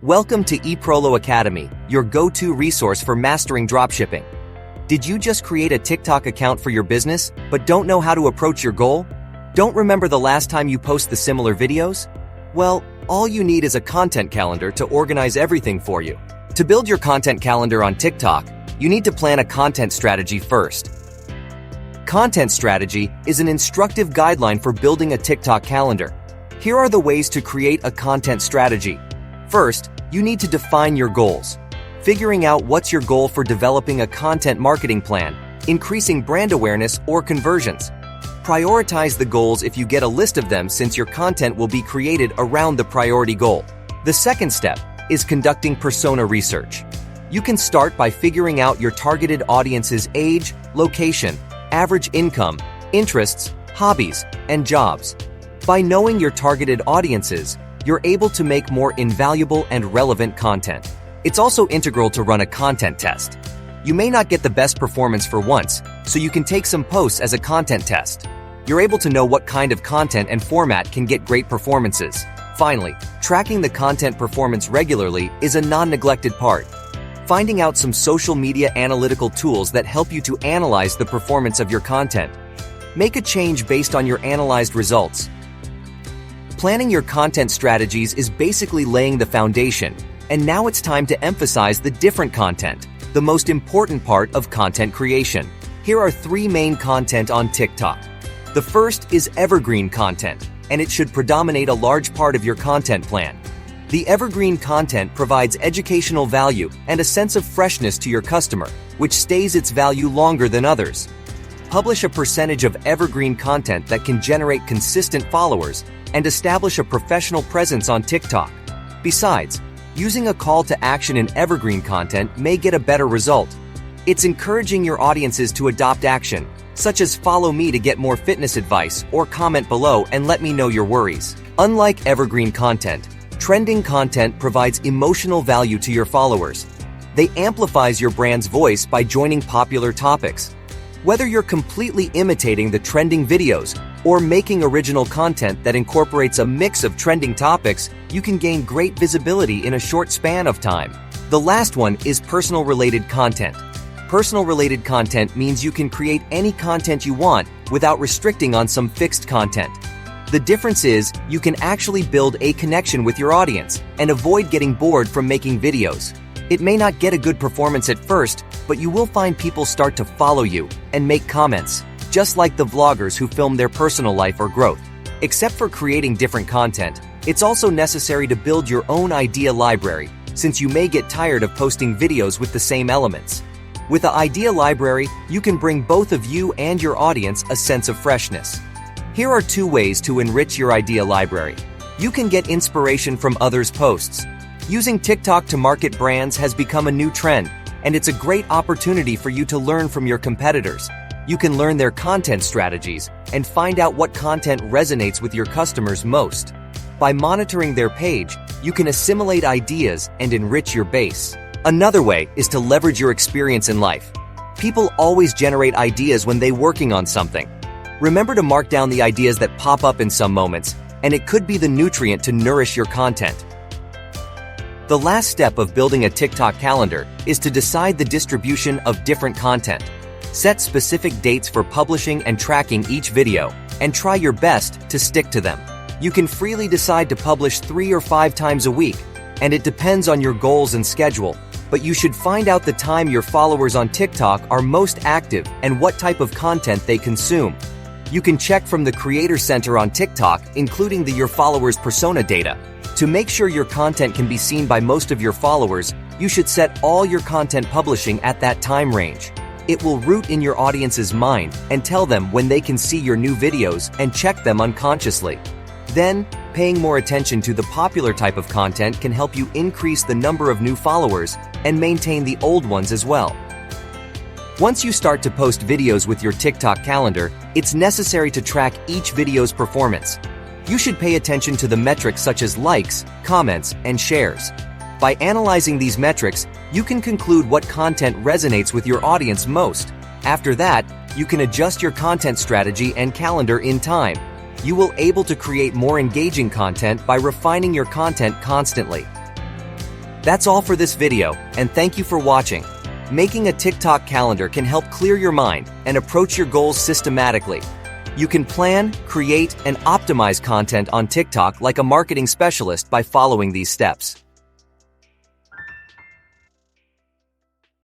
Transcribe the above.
Welcome to eProlo Academy, your go-to resource for mastering dropshipping. Did you just create a TikTok account for your business, but don't know how to approach your goal? Don't remember the last time you posted the similar videos? Well, all you need is a content calendar to organize everything for you. To build your content calendar on TikTok, you need to plan a content strategy first. Content strategy is an instructive guideline for building a TikTok calendar. Here are the ways to create a content strategy. First, you need to define your goals. Figuring out what's your goal for developing a content marketing plan, increasing brand awareness, or conversions. Prioritize the goals if you get a list of them, since your content will be created around the priority goal. The second step is conducting persona research. You can start by figuring out your targeted audience's age, location, average income, interests, hobbies, and jobs. By knowing your targeted audiences, you're able to make more invaluable and relevant content. It's also integral to run a content test. You may not get the best performance for once, so you can take some posts as a content test. You're able to know what kind of content and format can get great performances. Finally, tracking the content performance regularly is a non-neglected part. Finding out some social media analytical tools that help you to analyze the performance of your content. Make a change based on your analyzed results. Planning your content strategies is basically laying the foundation, and now it's time to emphasize the different content, the most important part of content creation. Here are 3 main content on TikTok. The first is evergreen content, and it should predominate a large part of your content plan. The evergreen content provides educational value and a sense of freshness to your customer, which stays its value longer than others. Publish a percentage of evergreen content that can generate consistent followers and establish a professional presence on TikTok. Besides, using a call to action in evergreen content may get a better result. It's encouraging your audiences to adopt action, such as follow me to get more fitness advice, or comment below and let me know your worries. Unlike evergreen content, trending content provides emotional value to your followers. They amplifies your brand's voice by joining popular topics. Whether you're completely imitating the trending videos or making original content that incorporates a mix of trending topics, you can gain great visibility in a short span of time. The last one is personal-related content. Personal-related content means you can create any content you want without restricting on some fixed content. The difference is you can actually build a connection with your audience and avoid getting bored from making videos. It may not get a good performance at first, but you will find people start to follow you and make comments, just like the vloggers who film their personal life or growth. Except for creating different content, it's also necessary to build your own idea library, since you may get tired of posting videos with the same elements. With the idea library, you can bring both of you and your audience a sense of freshness. Here are 2 ways to enrich your idea library. You can get inspiration from others' posts. Using TikTok to market brands has become a new trend, and it's a great opportunity for you to learn from your competitors. You can learn their content strategies and find out what content resonates with your customers most. By monitoring their page, you can assimilate ideas and enrich your base. Another way is to leverage your experience in life. People always generate ideas when they're working on something. Remember to mark down the ideas that pop up in some moments, and it could be the nutrient to nourish your content. The last step of building a TikTok calendar is to decide the distribution of different content. Set specific dates for publishing and tracking each video, and try your best to stick to them. You can freely decide to publish 3 or 5 times a week, and it depends on your goals and schedule, but you should find out the time your followers on TikTok are most active and what type of content they consume. You can check from the Creator Center on TikTok, including your followers' persona data. To make sure your content can be seen by most of your followers, you should set all your content publishing at that time range. It will root in your audience's mind and tell them when they can see your new videos and check them unconsciously. Then, paying more attention to the popular type of content can help you increase the number of new followers and maintain the old ones as well. Once you start to post videos with your TikTok calendar, it's necessary to track each video's performance. You should pay attention to the metrics such as likes, comments, and shares. By analyzing these metrics, you can conclude what content resonates with your audience most. After that, you can adjust your content strategy and calendar in time. You will be able to create more engaging content by refining your content constantly. That's all for this video, and thank you for watching. Making a TikTok calendar can help clear your mind and approach your goals systematically. You can plan, create, and optimize content on TikTok like a marketing specialist by following these steps.